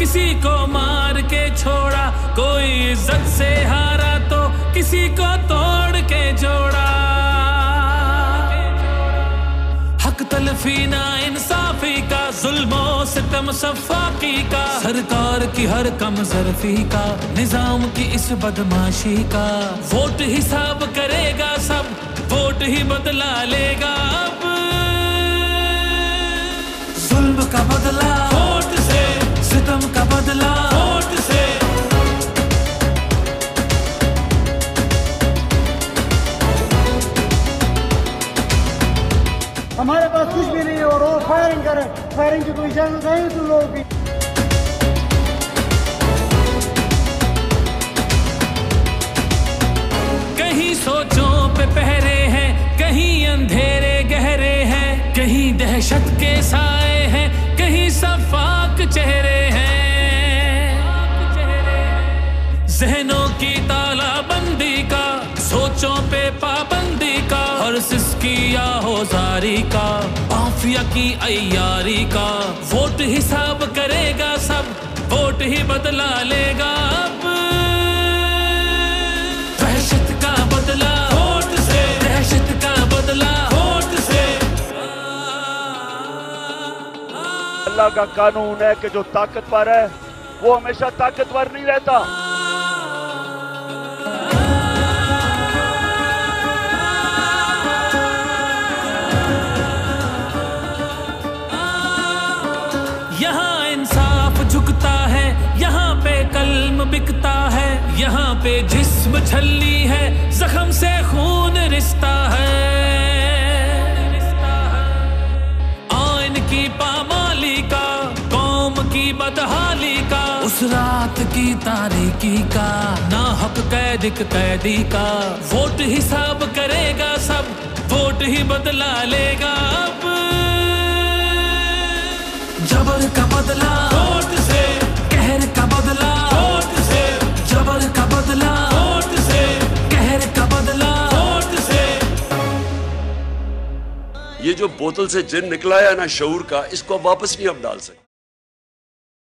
किसी को मार के छोड़ा, कोई इज्जत से हारा तो किसी को तोड़ के जोड़ा। हक तलफी ना इंसाफी का, जुल्मो सितम सफाकी का, सरकार की हर कम ज़र्फी का, निजाम की इस बदमाशी का। वोट हिसाब करेगा सब, वोट ही बदला लेगा अब। जुल्म का बदला वोट से, सितम का बदला वोट से। हमारे पास कुछ भी नहीं है और वो फायरिंग करे, फायरिंग की कोई इजाजत है तुम लोगों की? कहीं सोचों पे पहरे हैं, कहीं अंधेरे गहरे हैं, कहीं दहशत के साए हैं, कहीं सफाक चेहरे हैं। जहनों की तालाबंदी का, सोचों पे पाबंदी का, और सिसकी आहोजारी का, माफिया की अय्यारी का। वोट हिसाब करेगा सब, वोट ही बदला लेगा अब। दहशत का बदला वोट से, दहशत का बदला वोट से। अल्लाह का कानून है कि जो ताकतवर है वो हमेशा ताकतवर नहीं रहता। यहाँ इंसाफ झुकता है, यहाँ पे कल्म बिकता है, यहाँ पे जिस्म छलनी है, जख्म से खून रिश्ता है। आइन की पामाली का, कौम की बदहाली का, उस रात की तारीकी का, ना हक कैदी का। वोट हिसाब करेगा सब, वोट ही बदला लेगा अब। जबर का बदला वोट से, कहर का बदला वोट से, जबर का बदला वोट से, कहर का बदला वोट से। ये जो बोतल से जिन निकला है ना शऊर का, इसको वापस नहीं हम डाल सकते।